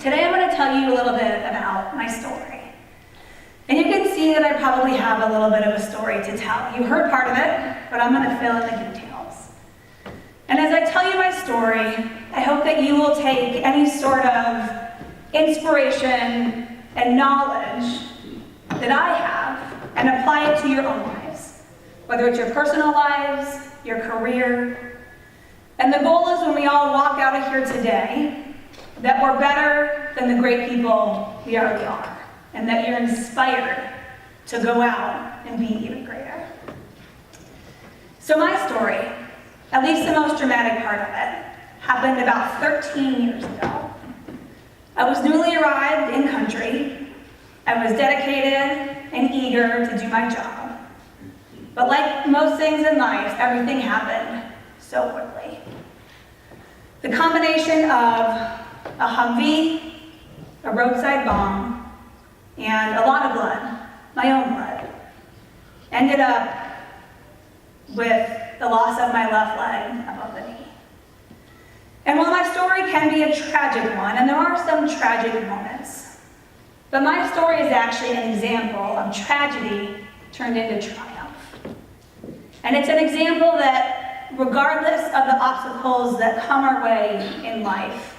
Today I'm going to tell you a little bit about my story. And you can see that I probably have a little bit of a story to tell. You heard part of it, but I'm going to fill in the details. And as I tell you my story, I hope that you will take any sort of inspiration and knowledge that I have and apply it to your own lives, whether it's your personal lives, your career. And the goal is when we all walk out of here today, that we're better than the great people we already are, and that you're inspired to go out and be even greater. So my story, at least the most dramatic part of it, happened about 13 years ago. I was newly arrived in country. I was dedicated and eager to do my job. But like most things in life, everything happened so quickly. The combination of a Humvee, a roadside bomb, and a lot of blood, my own blood, ended up with the loss of my left leg above the knee. And while my story can be a tragic one, and there are some tragic moments, but my story is actually an example of tragedy turned into triumph. And it's an example that regardless of the obstacles that come our way in life,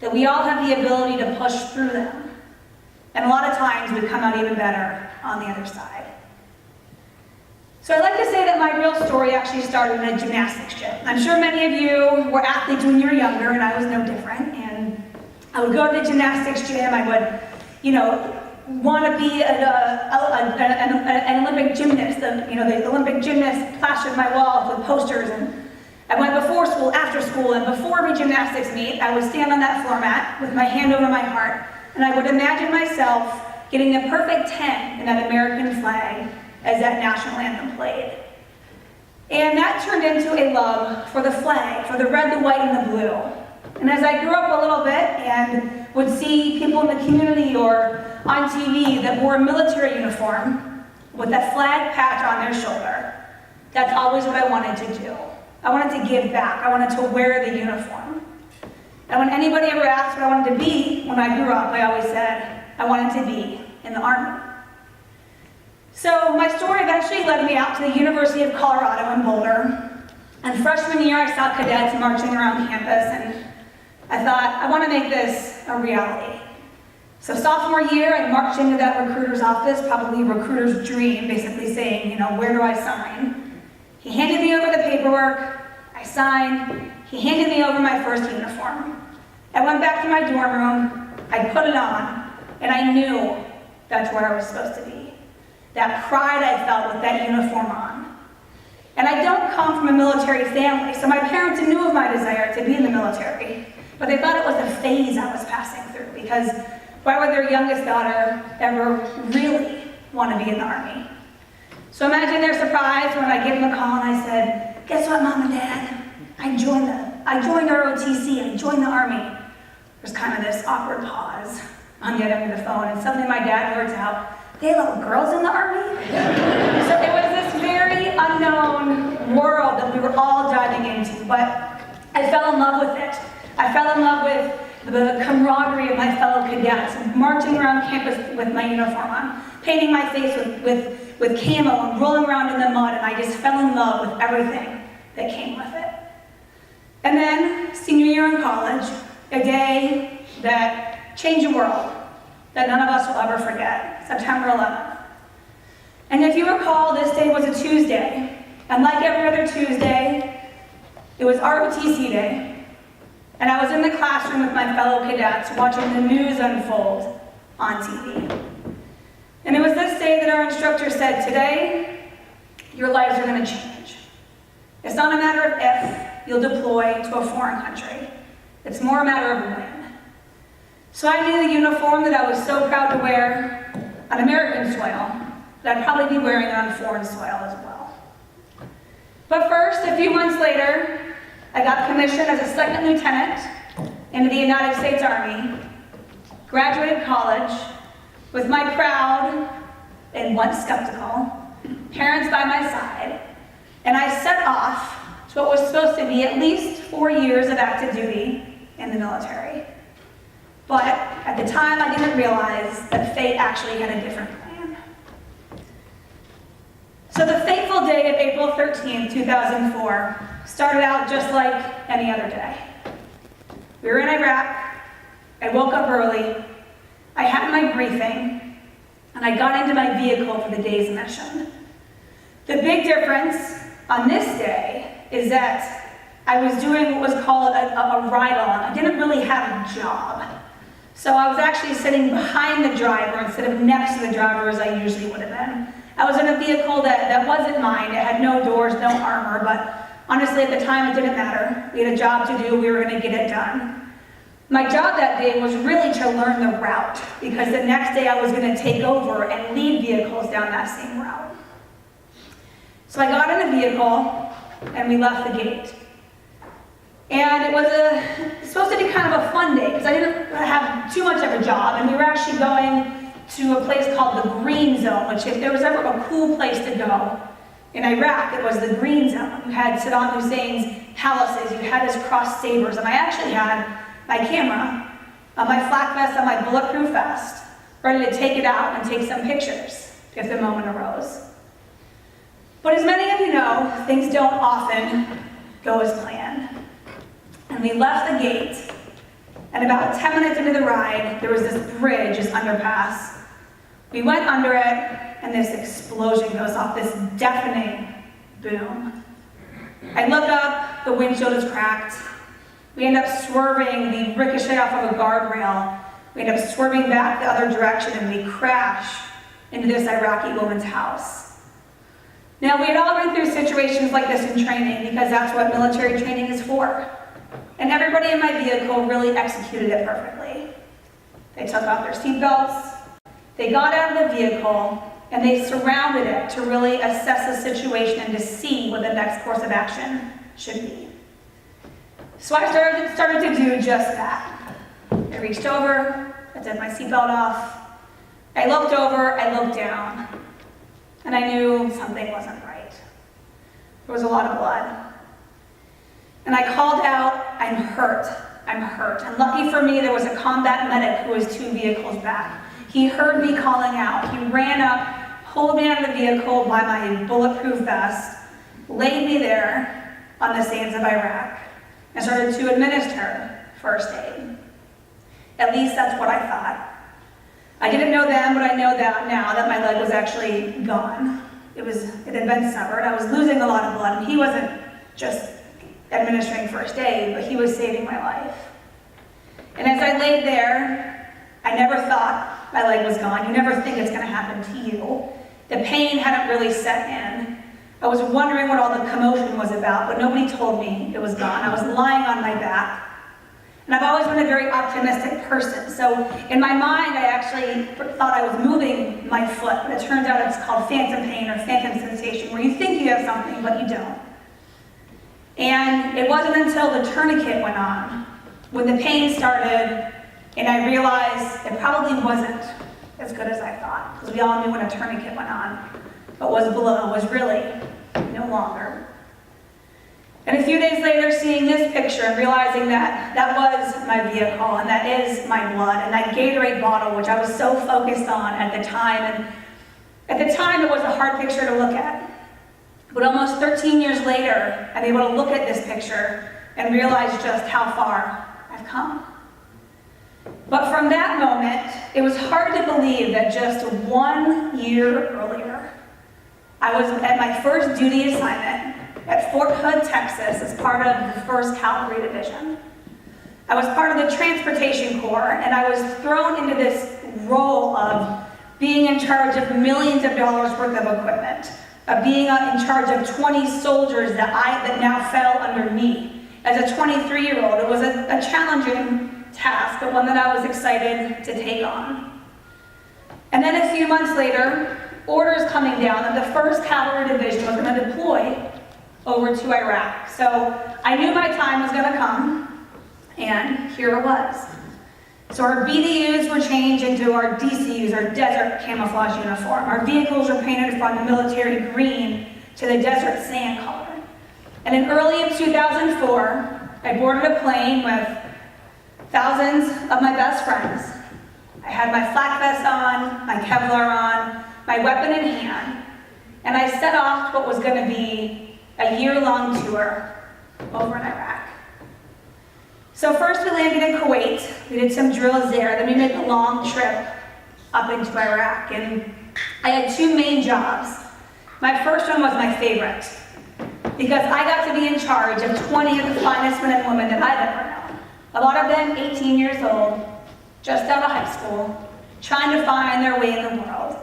that we all have the ability to push through them. And a lot of times we come out even better on the other side. So I'd like to say that my real story actually started in a gymnastics gym. I'm sure many of you were athletes when you were younger, and I was no different. And I would go to the gymnastics gym. I would, want to be an Olympic gymnast. The Olympic gymnast plastered my walls with posters. And I went before school, after school, and before every gymnastics meet, I would stand on that floor mat with my hand over my heart, and I would imagine myself getting the perfect 10 in that American flag as that national anthem played. And that turned into a love for the flag, for the red, the white, and the blue. And as I grew up a little bit and would see people in the community or on TV that wore a military uniform with that flag patch on their shoulder, that's always what I wanted to do. I wanted to give back. I wanted to wear the uniform. And when anybody ever asked what I wanted to be when I grew up, I always said I wanted to be in the Army. So my story eventually led me out to the University of Colorado in Boulder. And freshman year, I saw cadets marching around campus, and I thought, I want to make this a reality. So sophomore year, I marched into that recruiter's office, probably a recruiter's dream, basically saying, where do I sign? He handed me over the paperwork, I signed, he handed me over my first uniform. I went back to my dorm room, I put it on, and I knew that's where I was supposed to be. That pride I felt with that uniform on. And I don't come from a military family, so my parents knew of my desire to be in the military, but they thought it was a phase I was passing through, because why would their youngest daughter ever really want to be in the Army? So imagine their surprise when I gave them a call and I said, guess what, Mom and Dad? I joined ROTC, I joined the Army. There's kind of this awkward pause on the other end of the phone, and suddenly my dad blurts out, they allow girls in the Army? So it was this very unknown world that we were all diving into, but I fell in love with it. I fell in love with the camaraderie of my fellow cadets, marching around campus with my uniform on, painting my face with camo and rolling around in the mud, and I just fell in love with everything that came with it. And then, senior year in college, a day that changed the world, that none of us will ever forget, September 11th. And if you recall, this day was a Tuesday, and like every other Tuesday, it was ROTC day, and I was in the classroom with my fellow cadets watching the news unfold on TV. And it was this day that our instructor said, today, your lives are going to change. It's not a matter of if you'll deploy to a foreign country. It's more a matter of when. So I knew the uniform that I was so proud to wear on American soil, that I'd probably be wearing it on foreign soil as well. But first, a few months later, I got commissioned as a second lieutenant into the United States Army, graduated college, with my proud and once skeptical parents by my side, and I set off to what was supposed to be at least 4 years of active duty in the military. But at the time, I didn't realize that fate actually had a different plan. So the fateful day of April 13, 2004 started out just like any other day. We were in Iraq. I woke up early. I had my briefing, and I got into my vehicle for the day's mission. The big difference on this day is that I was doing what was called a ride-on. I didn't really have a job. So I was actually sitting behind the driver instead of next to the driver as I usually would have been. I was in a vehicle that wasn't mine. It had no doors, no armor, but honestly at the time it didn't matter. We had a job to do, we were gonna get it done. My job that day was really to learn the route, because the next day I was gonna take over and lead vehicles down that same route. So I got in the vehicle and we left the gate. And it was supposed to be kind of a fun day because I didn't have too much of a job, and we were actually going to a place called the Green Zone, which if there was ever a cool place to go in Iraq, it was the Green Zone. You had Saddam Hussein's palaces, you had his crossed sabers, and I actually had my camera, my flak vest, and my bulletproof vest, ready to take it out and take some pictures if the moment arose. But as many of you know, things don't often go as planned. And we left the gate, and about 10 minutes into the ride, there was this bridge, this underpass. We went under it, and this explosion goes off, this deafening boom. I look up, the windshield is cracked. We end up swerving, we ricochet off of a guardrail. We end up swerving back the other direction, and we crash into this Iraqi woman's house. Now, we had all been through situations like this in training, because that's what military training is for. And everybody in my vehicle really executed it perfectly. They took off their seatbelts, they got out of the vehicle, and they surrounded it to really assess the situation and to see what the next course of action should be. So I started to do just that. I reached over, I took my seatbelt off, I looked over, I looked down, and I knew something wasn't right. There was a lot of blood. And I called out, I'm hurt, I'm hurt. And lucky for me, there was a combat medic who was 2 vehicles back. He heard me calling out. He ran up, pulled me out of the vehicle by my bulletproof vest, laid me there on the sands of Iraq, and started to administer first aid. At least that's what I thought. I didn't know then, but I know that now that my leg was actually gone. It had been severed. I was losing a lot of blood, and he wasn't just administering first aid, but he was saving my life. And as I laid there, I never thought my leg was gone. You never think it's going to happen to you. The pain hadn't really set in. I was wondering what all the commotion was about, but nobody told me it was gone. I was lying on my back. And I've always been a very optimistic person. So in my mind, I actually thought I was moving my foot, but it turns out it's called phantom pain or phantom sensation, where you think you have something, but you don't. And it wasn't until the tourniquet went on, when the pain started, and I realized it probably wasn't as good as I thought, because we all knew when a tourniquet went on, but was really no longer. And a few days later, seeing this picture and realizing that that was my vehicle, and that is my blood, and that Gatorade bottle, which I was so focused on at the time, and at the time it was a hard picture to look at. But almost 13 years later, I'm able to look at this picture and realize just how far I've come. But from that moment, it was hard to believe that just 1 year earlier, I was at my first duty assignment at Fort Hood, Texas, as part of the 1st Cavalry Division. I was part of the Transportation Corps, and I was thrown into this role of being in charge of millions of dollars worth of equipment, of being in charge of 20 soldiers that now fell under me. As a 23-year-old, it was a challenging task, but one that I was excited to take on. And then a few months later, orders coming down that the 1st Cavalry Division was going to deploy over to Iraq. So I knew my time was going to come, and here it was. So our BDUs were changed into our DCUs, our desert camouflage uniform. Our vehicles were painted from the military green to the desert sand color. And in early of 2004, I boarded a plane with thousands of my best friends. I had my flak vest on, my Kevlar on, my weapon in hand, and I set off what was going to be a year-long tour over in Iraq. So first we landed in Kuwait. We did some drills there. Then we made the long trip up into Iraq. And I had two main jobs. My first one was my favorite because I got to be in charge of 20 of the finest men and women that I've ever known. A lot of them 18 years old, just out of high school, trying to find their way in the world.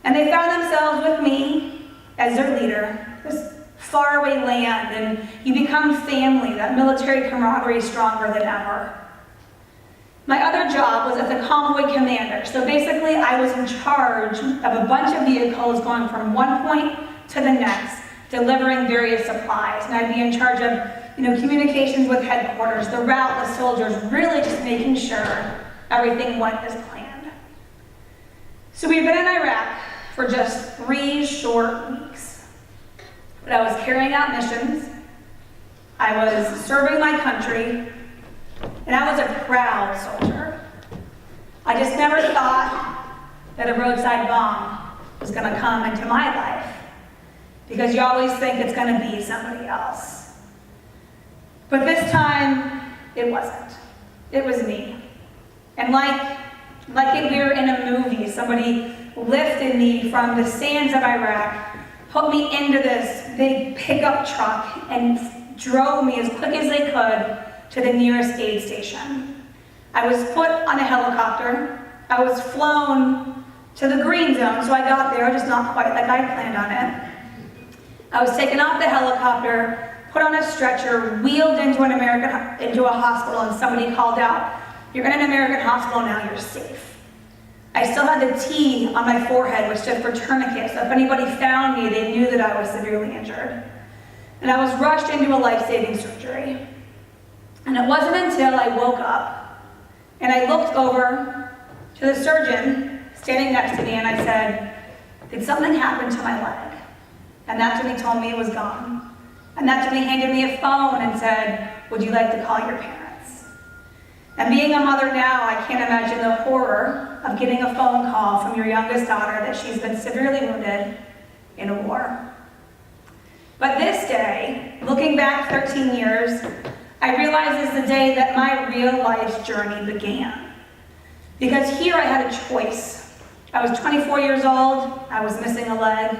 And they found themselves with me as their leader, this faraway land, and you become family. That military camaraderie is stronger than ever. My other job was as a convoy commander. So basically, I was in charge of a bunch of vehicles going from one point to the next, delivering various supplies. And I'd be in charge of, communications with headquarters, the route, the soldiers, really just making sure everything went as planned. So we've been in Iraq for just 3 short weeks. But I was carrying out missions, I was serving my country, and I was a proud soldier. I just never thought that a roadside bomb was going to come into my life, because you always think it's going to be somebody else. But this time, it wasn't. It was me. And like if we were in a movie, somebody lifted me from the sands of Iraq, put me into this big pickup truck, and drove me as quick as they could to the nearest aid station. I was put on a helicopter. I was flown to the green zone, so I got there, just not quite like I planned on it. I was taken off the helicopter, put on a stretcher, wheeled into a hospital, and somebody called out, "You're in an American hospital now, you're safe." I still had the T on my forehead, which stood for tourniquet, so if anybody found me, they knew that I was severely injured. And I was rushed into a life-saving surgery. And it wasn't until I woke up and I looked over to the surgeon standing next to me and I said, "Did something happen to my leg?" And that's when he told me it was gone. And that's when he handed me a phone and said, "Would you like to call your parents?" And being a mother now, I can't imagine the horror of getting a phone call from your youngest daughter that she's been severely wounded in a war. But this day, looking back 13 years, I realize is the day that my real life's journey began. Because here I had a choice. I was 24 years old, I was missing a leg,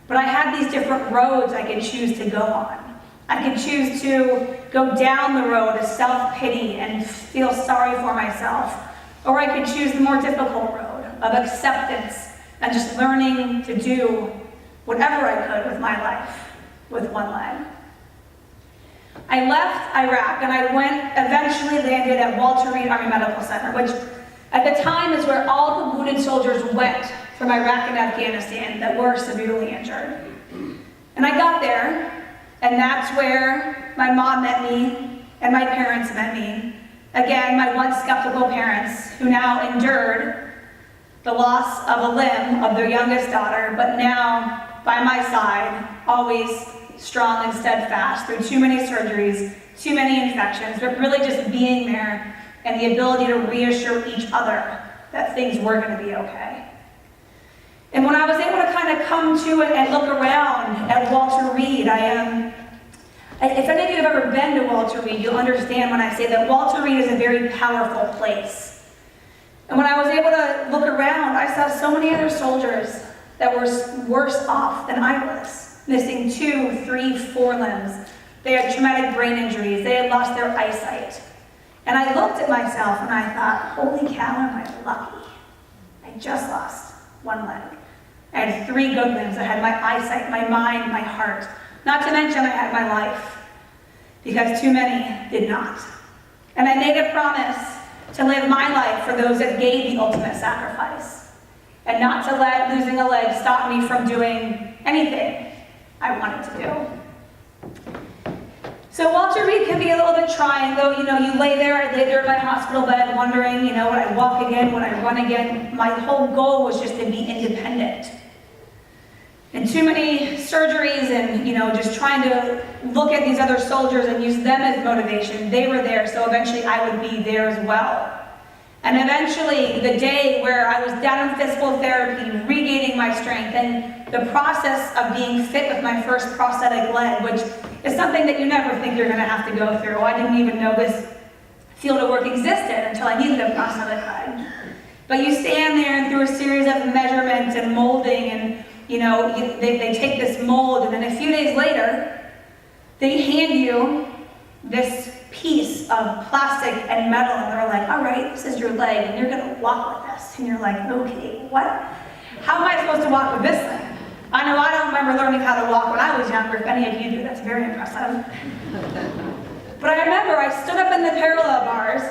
but I had these different roads I could choose to go on. I could choose to go down the road of self-pity and feel sorry for myself, or I could choose the more difficult road of acceptance and just learning to do whatever I could with my life, with one leg. I left Iraq and I eventually landed at Walter Reed Army Medical Center, which at the time is where all the wounded soldiers went from Iraq and Afghanistan that were severely injured. And I got there, and that's where my mom met me and my parents met me. Again, my once skeptical parents who now endured the loss of a limb of their youngest daughter, but now by my side, always strong and steadfast through too many surgeries, too many infections, but really just being there and the ability to reassure each other that things were going to be okay. And when I was able to kind of come to it and look around at Walter Reed, if any of you have ever been to Walter Reed, you'll understand when I say that Walter Reed is a very powerful place. And when I was able to look around, I saw so many other soldiers that were worse off than I was, missing 2, 3, 4 limbs. They had traumatic brain injuries. They had lost their eyesight. And I looked at myself and I thought, holy cow, am I lucky. I just lost one leg. I had 3 good limbs. I had my eyesight, my mind, my heart. Not to mention I had my life, because too many did not. And I made a promise to live my life for those that gave the ultimate sacrifice, and not to let losing a leg stop me from doing anything I wanted to do. So Walter Reed can be a little bit trying, though, you lay there, I lay there in my hospital bed wondering, would I walk again, would I run again? My whole goal was just to be independent. And too many surgeries and, just trying to look at these other soldiers and use them as motivation. They were there, so eventually I would be there as well. And eventually, the day where I was down in physical therapy, regaining my strength, and the process of being fit with my first prosthetic leg, which is something that you never think you're going to have to go through. I didn't even know this field of work existed until I needed a prosthetic leg. But you stand there and through a series of measurements and molding, and they take this mold, and then a few days later, they hand you this piece of plastic and metal, and they're like, all right, this is your leg, and you're gonna walk with this. And you're like, okay, what? How am I supposed to walk with this thing? I know I don't remember learning how to walk when I was younger. If any of you do, that's very impressive. But I remember I stood up in the parallel bars,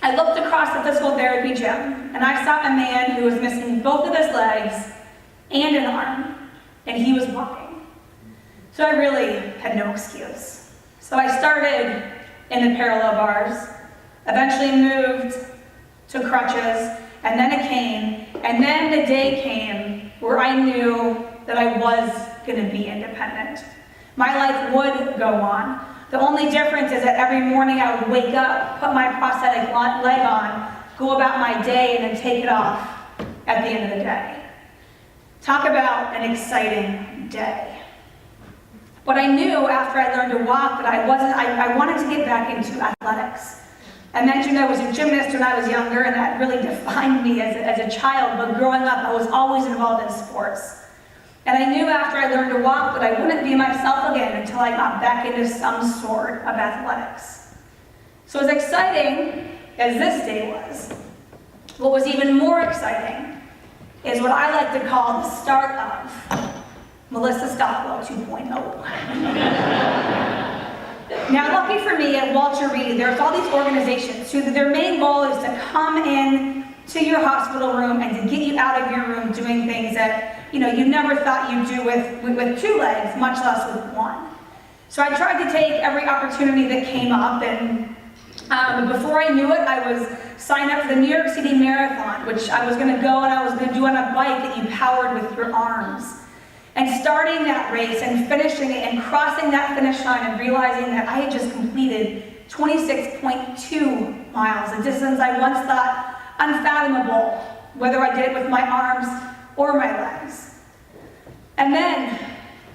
I looked across the physical therapy gym, and I saw a man who was missing both of his legs and an arm, and he was walking. So I really had no excuse. So I started in the parallel bars, eventually moved to crutches, and then a cane, and then the day came where I knew that I was going to be independent. My life would go on. The only difference is that every morning I would wake up, put my prosthetic leg on, go about my day, and then take it off at the end of the day. Talk about an exciting day. But I knew after I learned to walk that I wanted to get back into athletics. I mentioned I was a gymnast when I was younger, and that really defined me as a child, but growing up I was always involved in sports. And I knew after I learned to walk that I wouldn't be myself again until I got back into some sort of athletics. So as exciting as this day was, what was even more exciting is what I like to call the start of Melissa Stockwell 2.0. Now, lucky for me, at Walter Reed, there's all these organizations who their main goal is to come in to your hospital room and to get you out of your room doing things that you never thought you'd do with two legs, much less with one. So I tried to take every opportunity that came up, and before I knew it, I was signed up for the New York City Marathon, which I was going to go and I was going to do on a bike that you powered with your arms. And starting that race and finishing it and crossing that finish line and realizing that I had just completed 26.2 miles, a distance I once thought unfathomable, whether I did it with my arms or my legs. And then,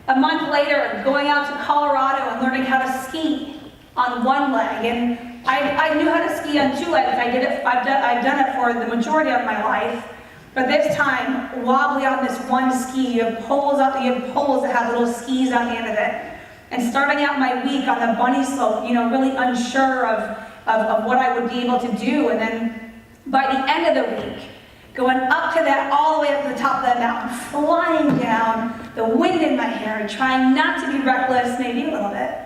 a month later, going out to Colorado and learning how to ski on one leg. And I knew how to ski on two legs. I've done it for the majority of my life. But this time, wobbly on this one ski, you have poles that have little skis on the end of it. And starting out my week on the bunny slope, really unsure of what I would be able to do. And then by the end of the week, going up to that, all the way up to the top of that mountain, flying down, the wind in my hair, trying not to be reckless, maybe a little bit,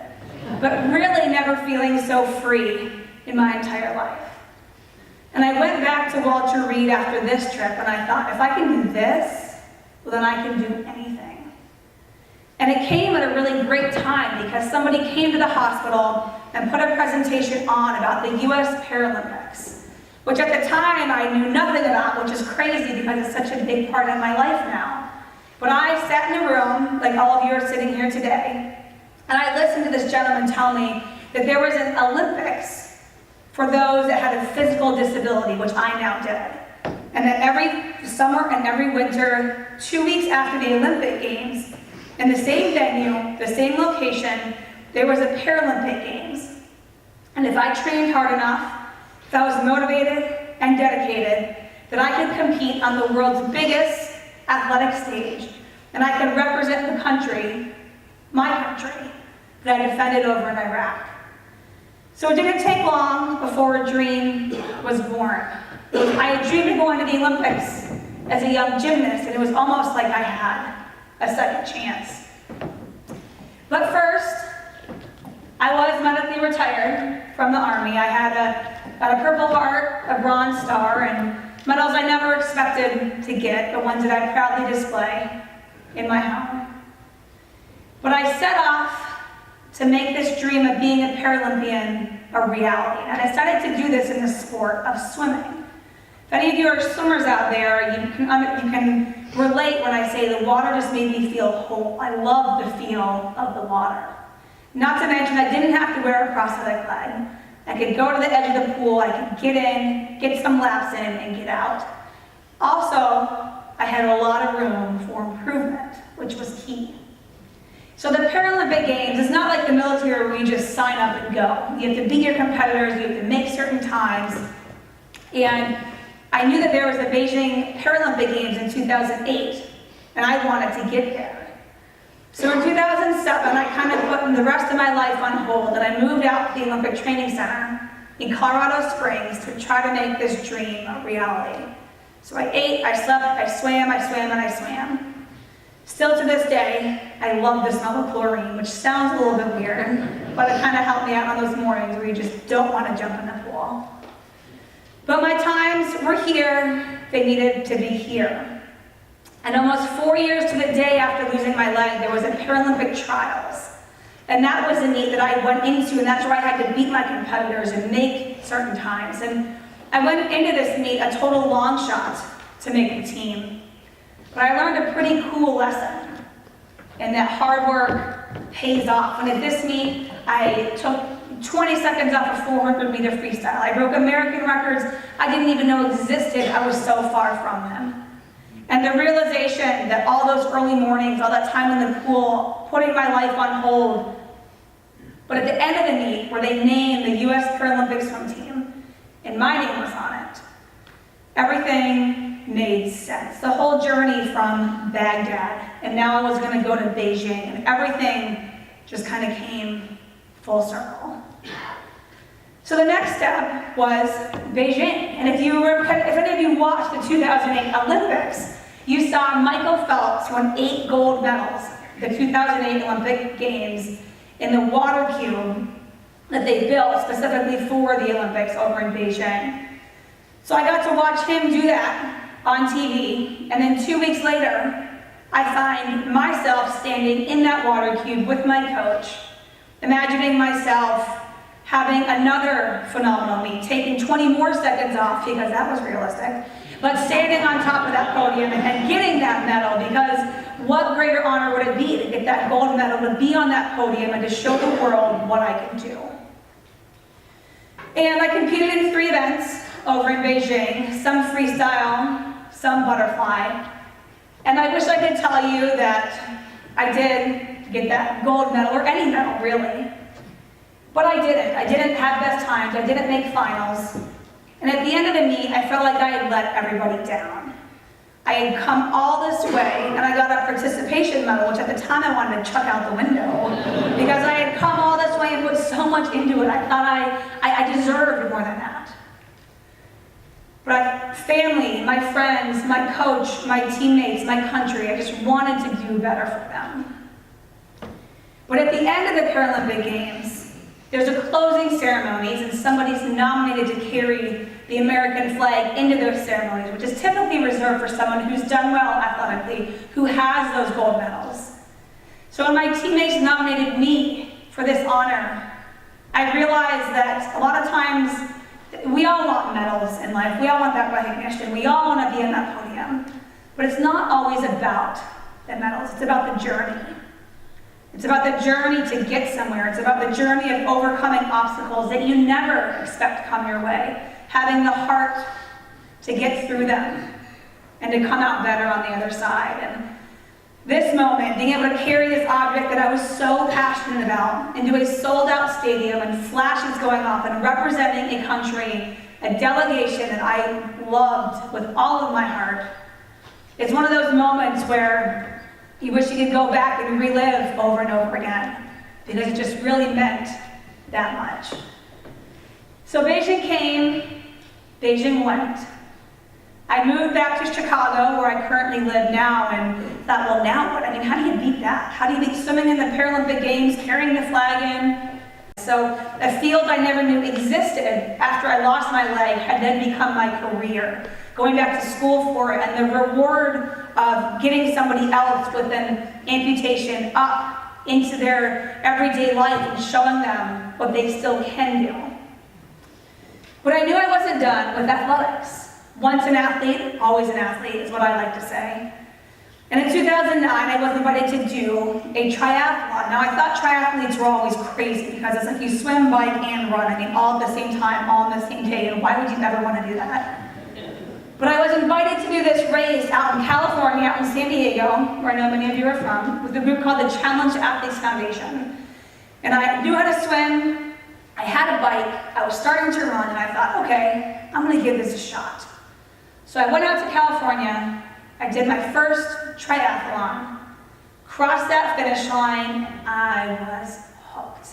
but really never feeling so free in my entire life. And I went back to Walter Reed after this trip, and I thought, if I can do this, well, then I can do anything. And it came at a really great time because somebody came to the hospital and put a presentation on about the U.S. Paralympics, which at the time I knew nothing about, which is crazy because it's such a big part of my life now. But I sat in a room, like all of you are sitting here today, and I listened to this gentleman tell me that there was an Olympics for those that had a physical disability, which I now did. And that every summer and every winter, 2 weeks after the Olympic Games, in the same venue, the same location, there was a Paralympic Games. And if I trained hard enough, if I was motivated and dedicated, that I could compete on the world's biggest athletic stage, and I could represent the country, my country, that I defended over in Iraq. So it didn't take long before a dream was born. I had dreamed of going to the Olympics as a young gymnast, and it was almost like I had a second chance. But first, I was medically retired from the Army. I had a Purple Heart, a Bronze Star, and medals I never expected to get, the ones that I proudly display in my home. But I set off to make this dream of being a Paralympian a reality. And I decided to do this in the sport of swimming. If any of you are swimmers out there, you can relate when I say the water just made me feel whole. I love the feel of the water. Not to mention, I didn't have to wear a prosthetic leg. I could go to the edge of the pool, I could get in, get some laps in, and get out. Also, I had a lot of room for improvement, which was key. So the Paralympic Games is not like the military where you just sign up and go. You have to beat your competitors, you have to make certain times. And I knew that there was the Beijing Paralympic Games in 2008, and I wanted to get there. So in 2007, I kind of put the rest of my life on hold, and I moved out to the Olympic Training Center in Colorado Springs to try to make this dream a reality. So I ate, I slept, I swam, and I swam. Still to this day, I love the smell of chlorine, which sounds a little bit weird, but it kind of helped me out on those mornings where you just don't want to jump in the pool. But my times were here, they needed to be here. And almost 4 years to the day after losing my leg, there was a Paralympic trials. And that was a meet that I went into, and that's where I had to beat my competitors and make certain times. And I went into this meet a total long shot to make the team. But I learned a pretty cool lesson, and that hard work pays off. And at this meet, I took 20 seconds off a 400-meter freestyle. I broke American records I didn't even know existed. I was so far from them. And the realization that all those early mornings, all that time in the pool, putting my life on hold, but at the end of the meet, where they named the U.S. Paralympic swim team, and my name was on it, everything made sense. The whole journey from Baghdad, and now I was going to go to Beijing, and everything just kind of came full circle. So the next step was Beijing. And if any of you watched the 2008 Olympics, you saw Michael Phelps won 8 gold medals, the 2008 Olympic Games, in the water cube that they built specifically for the Olympics over in Beijing. So I got to watch him do that on TV, and then 2 weeks later, I find myself standing in that water cube with my coach, imagining myself having another phenomenal meet, taking 20 more seconds off because that was realistic, but standing on top of that podium and getting that medal, because what greater honor would it be to get that gold medal, to be on that podium and to show the world what I can do. And I competed in 3 events over in Beijing, some freestyle, some butterfly, and I wish I could tell you that I did get that gold medal, or any medal really. But I didn't. I didn't have best times. I didn't make finals. And at the end of the meet, I felt like I had let everybody down. I had come all this way, and I got a participation medal, which at the time I wanted to chuck out the window, because I had come all this way and put so much into it. I thought I deserved more than that. But family, my friends, my coach, my teammates, my country, I just wanted to do better for them. But at the end of the Paralympic Games, there's a closing ceremonies, and somebody's nominated to carry the American flag into those ceremonies, which is typically reserved for someone who's done well athletically, who has those gold medals. So when my teammates nominated me for this honor, I realized that a lot of times we all want medals in life. We all want that recognition. We all want to be on that podium. But it's not always about the medals. It's about the journey. It's about the journey to get somewhere. It's about the journey of overcoming obstacles that you never expect to come your way, having the heart to get through them and to come out better on the other side. And this moment, being able to carry this object that I was so passionate about into a sold-out stadium and flashes going off and representing a country, a delegation that I loved with all of my heart, it's one of those moments where you wish you could go back and relive over and over again, because it just really meant that much. So Beijing came, Beijing went. I moved back to Chicago, where I currently live now, and thought, well, now what? I mean, how do you beat that? How do you beat swimming in the Paralympic Games, carrying the flag in? So a field I never knew existed after I lost my leg had then become my career. Going back to school for it, and the reward of getting somebody else with an amputation up into their everyday life and showing them what they still can do. But I knew I wasn't done with athletics. Once an athlete, always an athlete is what I like to say. And in 2009, I was invited to do a triathlon. Now, I thought triathletes were always crazy because it's like you swim, bike, and run. I mean, all at the same time, all on the same day, and why would you ever want to do that? But I was invited to do this race out in California, out in San Diego, where I know many of you are from, with a group called the Challenge Athletes Foundation. And I knew how to swim, I had a bike, I was starting to run, and I thought, okay, I'm gonna give this a shot. So I went out to California, I did my first triathlon, crossed that finish line, and I was hooked.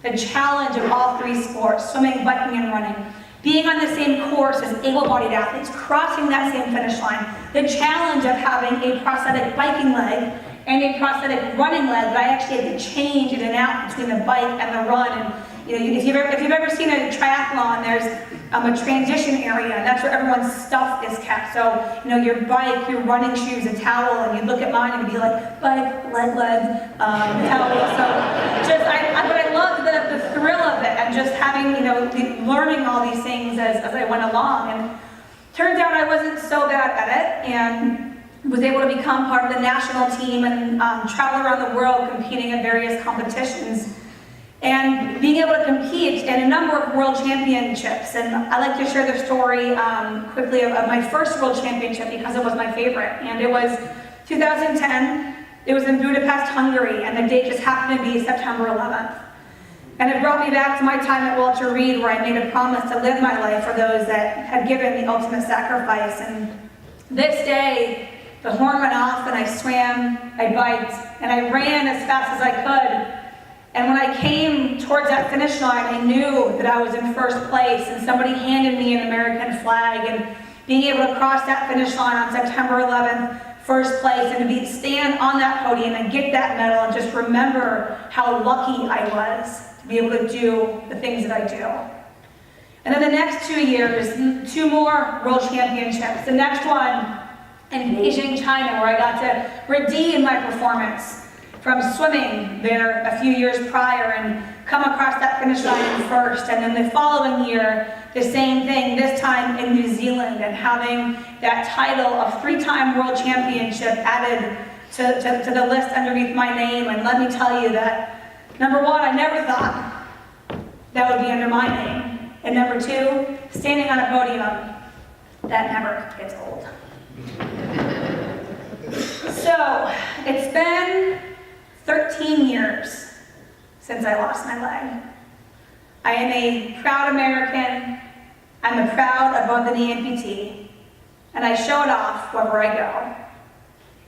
The challenge of all three sports, swimming, biking, and running, being on the same course as able-bodied athletes, crossing that same finish line, the challenge of having a prosthetic biking leg and a prosthetic running leg that I actually had to change in and out between the bike and the run. And if you've ever seen a triathlon, there's a transition area, and that's where everyone's stuff is kept. So, your bike, your running shoes, a towel, and you look at mine and it'd be like, bike, leg, towel. So, but I loved the thrill of it, and just having, learning all these things as I went along. And turns out I wasn't so bad at it, and was able to become part of the national team and travel around the world competing in various competitions. And being able to compete in a number of world championships. And I like to share the story quickly of my first world championship because it was my favorite. And it was 2010, it was in Budapest, Hungary, and the date just happened to be September 11th. And it brought me back to my time at Walter Reed, where I made a promise to live my life for those that had given the ultimate sacrifice. And this day, the horn went off and I swam, I biked, and I ran as fast as I could. And when I came towards that finish line, I knew that I was in first place, and somebody handed me an American flag. And being able to cross that finish line on September 11th, first place, and to stand on that podium and get that medal and just remember how lucky I was to be able to do the things that I do. And then the next 2 years, 2 more world championships. The next one in Beijing, China, where I got to redeem my performance from swimming there a few years prior and come across that finish line first. And then the following year, the same thing, this time in New Zealand, and having that title of 3-time world championship added to the list underneath my name. And let me tell you that, number one, I never thought that would be under my name. And number two, standing on a podium, that never gets old. So, it's been 13 years since I lost my leg. I am a proud American. I'm a proud above-the-knee amputee, and I show it off wherever I go.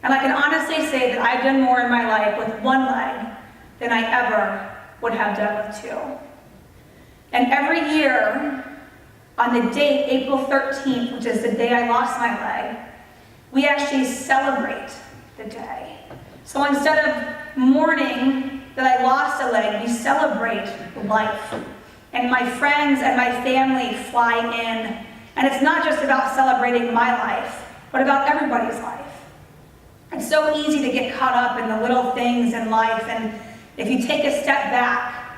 And I can honestly say that I've done more in my life with one leg than I ever would have done with 2. And every year, on the date, April 13th, which is the day I lost my leg, we actually celebrate the day. So instead of mourning that I lost a leg, we celebrate life. And my friends and my family fly in. And it's not just about celebrating my life, but about everybody's life. It's so easy to get caught up in the little things in life. And if you take a step back,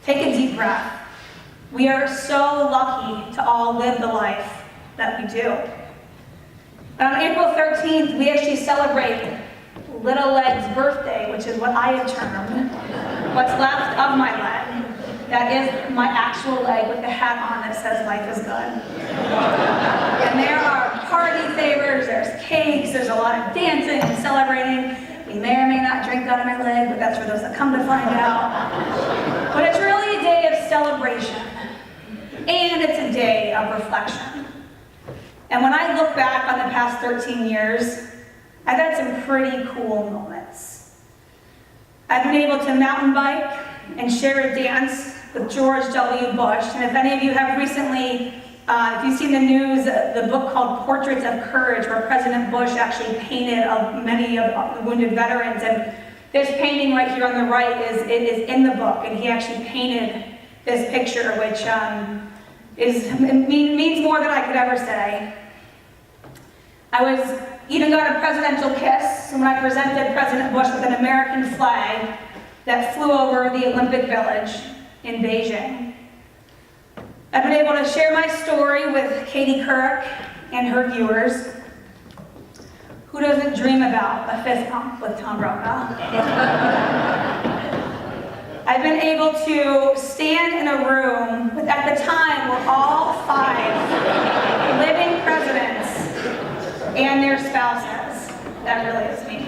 take a deep breath, we are so lucky to all live the life that we do. And on April 13th, we actually celebrate Little Leg's birthday, which is what I have termed what's left of my leg. That is my actual leg with the hat on that says life is good. And there are party favors, there's cakes, there's a lot of dancing and celebrating. We may or may not drink out of my leg, but that's for those that come to find out. But it's really a day of celebration. And it's a day of reflection. And when I look back on the past 13 years, I've had some pretty cool moments. I've been able to mountain bike and share a dance with George W. Bush. And if any of you have recently, if you've seen the news, the book called Portraits of Courage, where President Bush actually painted many of the wounded veterans. And this painting right here on the right is in the book. And he actually painted this picture, which means more than I could ever say. I even got a presidential kiss when I presented President Bush with an American flag that flew over the Olympic Village in Beijing. I've been able to share my story with Katie Couric and her viewers, Who doesn't dream about a fist pump with Tom Brokaw? I've been able to stand in a room with, at the time, were all 5 living presidents and their spouses. That really is me.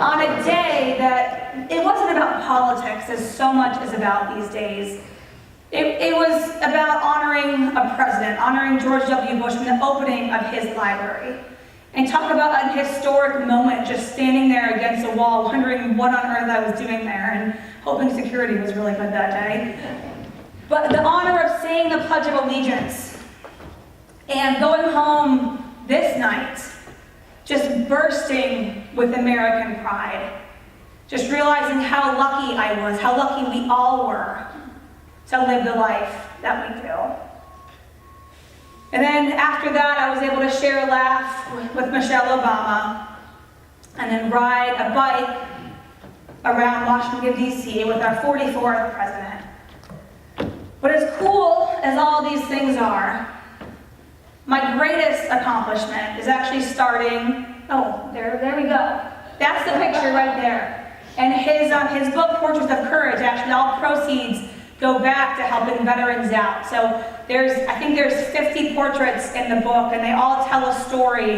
On a day that it wasn't about politics as so much as about these days. It was about honoring a president, honoring George W. Bush in the opening of his library. And talk about an historic moment, just standing there against a wall, wondering what on earth I was doing there, and hoping security was really good that day. But the honor of saying the Pledge of Allegiance and going home this night, just bursting with American pride, just realizing how lucky I was, how lucky we all were to live the life that we do. And then after that, I was able to share a laugh with Michelle Obama and then ride a bike around Washington, D.C. with our 44th president. But as cool as all these things are, my greatest accomplishment is actually starting, there we go. That's the picture right there. And his book, Portraits of Courage, actually all proceeds go back to helping veterans out. So I think there's 50 portraits in the book, and they all tell a story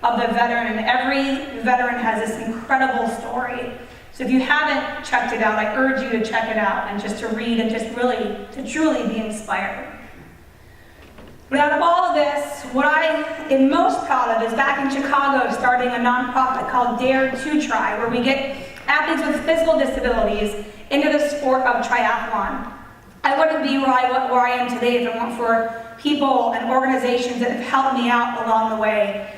of the veteran, and every veteran has this incredible story. So if you haven't checked it out, I urge you to check it out and just to read and just really, to truly be inspired. But out of all of this, what I am most proud of is back in Chicago starting a nonprofit called Dare to Try, where we get athletes with physical disabilities into the sport of triathlon. I wouldn't be where I am today if it weren't for people and organizations that have helped me out along the way.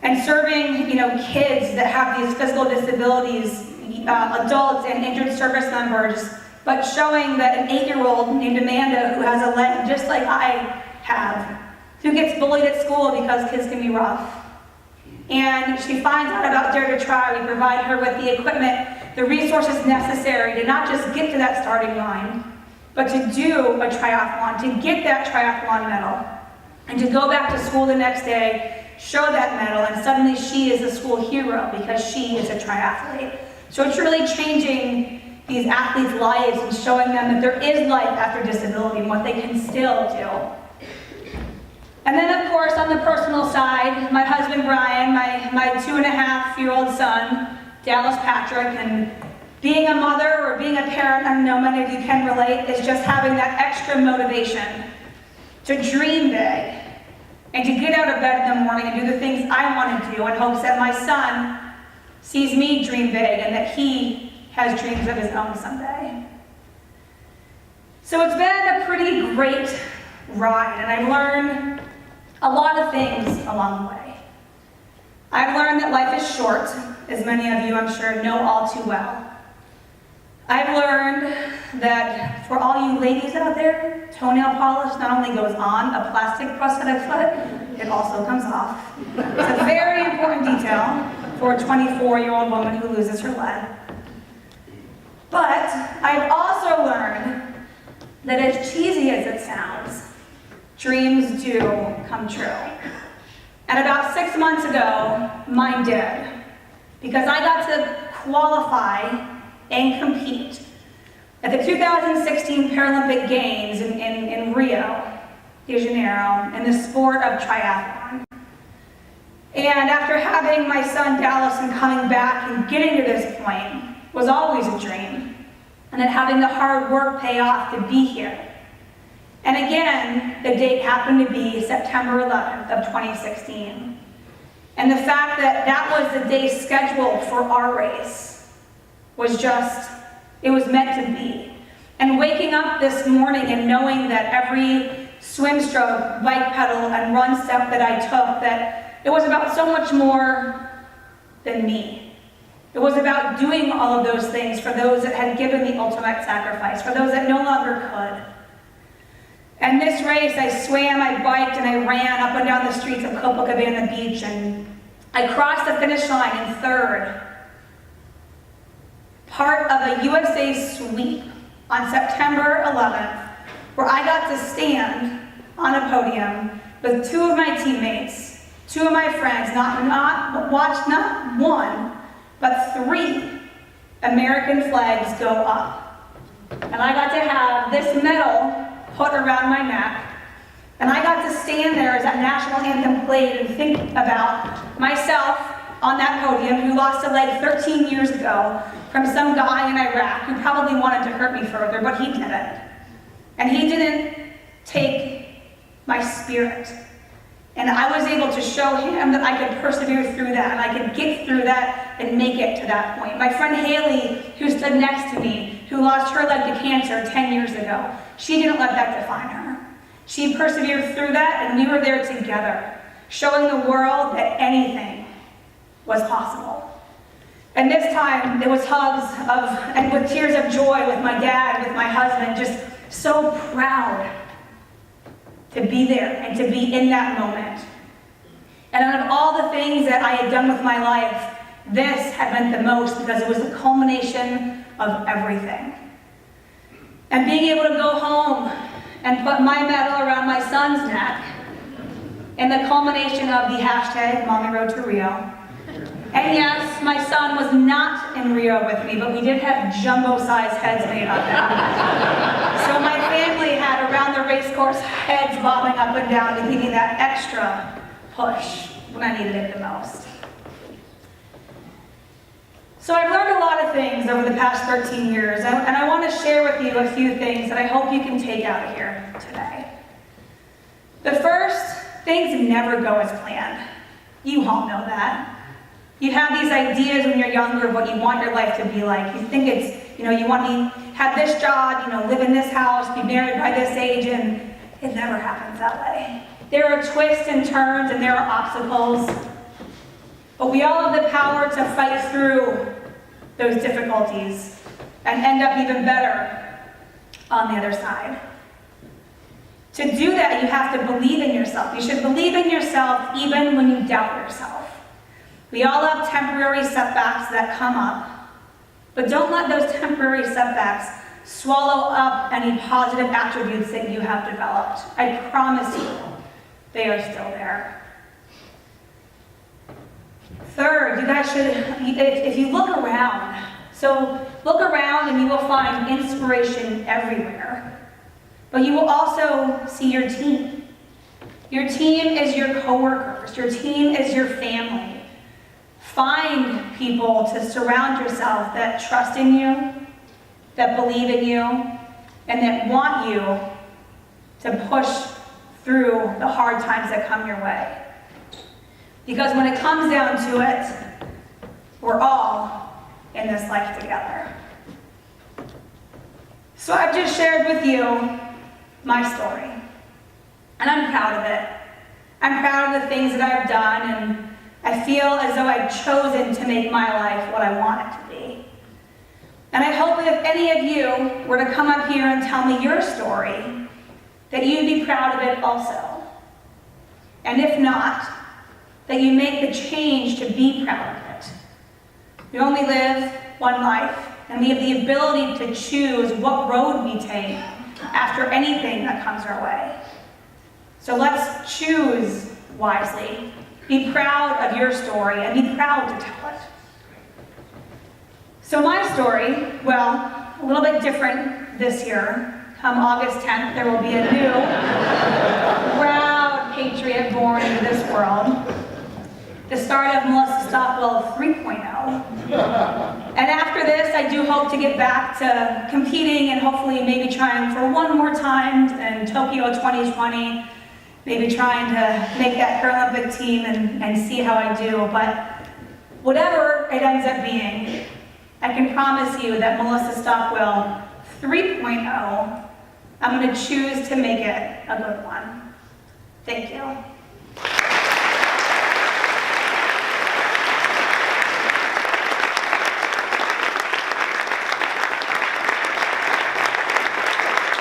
And serving, kids that have these physical disabilities, adults and injured service members, but showing that an 8-year-old named Amanda, who has a leg just like I have, who gets bullied at school because kids can be rough. And she finds out about Dare to Try. We provide her with the equipment, the resources necessary to not just get to that starting line, but to do a triathlon, to get that triathlon medal, and to go back to school the next day, show that medal, and suddenly she is a school hero because she is a triathlete. So it's really changing these athletes' lives and showing them that there is life after disability and what they can still do. And then, of course, on the personal side, my husband Brian, my 2.5-year-old son, Dallas Patrick, and being a mother or being a parent, I know many of you can relate, is just having that extra motivation to dream big and to get out of bed in the morning and do the things I want to do in hopes that my son sees me dream big and that he has dreams of his own someday. So it's been a pretty great ride, and I've learned a lot of things along the way. I've learned that life is short, as many of you I'm sure know all too well. I've learned that for all you ladies out there, toenail polish not only goes on a plastic prosthetic foot, it also comes off. It's a very important detail for a 24-year-old woman who loses her leg. But I've also learned that as cheesy as it sounds, dreams do come true. And about 6 months ago, mine did. Because I got to qualify and compete at the 2016 Paralympic Games in Rio de Janeiro in the sport of triathlon. And after having my son Dallas and coming back and getting to this point was always a dream. And then having the hard work pay off to be here. And again, the date happened to be September 11th of 2016. And the fact that that was the day scheduled for our race was just, it was meant to be. And waking up this morning and knowing that every swim stroke, bike pedal, and run step that I took, that it was about so much more than me. It was about doing all of those things for those that had given the ultimate sacrifice, for those that no longer could. And this race, I swam, I biked, and I ran up and down the streets of Copacabana Beach, and I crossed the finish line in third. Part of a USA sweep on September 11th, where I got to stand on a podium with 2 of my teammates Two of my friends watched not one, but 3 American flags go up. And I got to have this medal put around my neck, and I got to stand there as that national anthem played and think about myself on that podium who lost a leg 13 years ago from some guy in Iraq who probably wanted to hurt me further, but he didn't. And he didn't take my spirit. And I was able to show him that I could persevere through that, and I could get through that and make it to that point. My friend Haley, who stood next to me, who lost her leg to cancer 10 years ago, she didn't let that define her. She persevered through that, and we were there together, showing the world that anything was possible. And this time, there was hugs and with tears of joy with my dad, with my husband, just so proud to be there and to be in that moment. And out of all the things that I had done with my life, this had meant the most because it was the culmination of everything. And being able to go home and put my medal around my son's neck, and the culmination of the hashtag Mommy Road to Rio. And yes, my son was not in Rio with me, but we did have jumbo-sized heads made of him. So my family had around the race course heads bobbing up and down to give me that extra push when I needed it the most. So I've learned a lot of things over the past 13 years, and I want to share with you a few things that I hope you can take out of here today. The first, things never go as planned. You all know that. You have these ideas when you're younger of what you want your life to be like. You think it's, you want to have this job, live in this house, be married by this age, and it never happens that way. There are twists and turns, and there are obstacles, but we all have the power to fight through those difficulties and end up even better on the other side. To do that, you have to believe in yourself. You should believe in yourself even when you doubt yourself. We all have temporary setbacks that come up, but don't let those temporary setbacks swallow up any positive attributes that you have developed. I promise you, they are still there. Third, you guys should, if you look around, so look around and you will find inspiration everywhere, but you will also see your team. Your team is your coworkers. Your team is your family. Find people to surround yourself that trust in you, that believe in you, and that want you to push through the hard times that come your way. Because when it comes down to it, we're all in this life together. So I've just shared with you my story, and I'm proud of it. I'm proud of the things that I've done, and I feel as though I've chosen to make my life what I want it to be. And I hope that if any of you were to come up here and tell me your story, that you'd be proud of it also. And if not, that you make the change to be proud of it. We only live one life, and we have the ability to choose what road we take after anything that comes our way. So let's choose wisely. Be proud of your story and be proud to tell it. So my story, well, a little bit different this year. Come August 10th, there will be a new proud patriot born into this world. The start of Melissa Stockwell 3.0. And after this, I do hope to get back to competing and hopefully maybe trying for one more time in Tokyo 2020. Maybe trying to make that Paralympic team and see how I do. But whatever it ends up being, I can promise you that Melissa Stockwell 3.0, I'm going to choose to make it a good one. Thank you.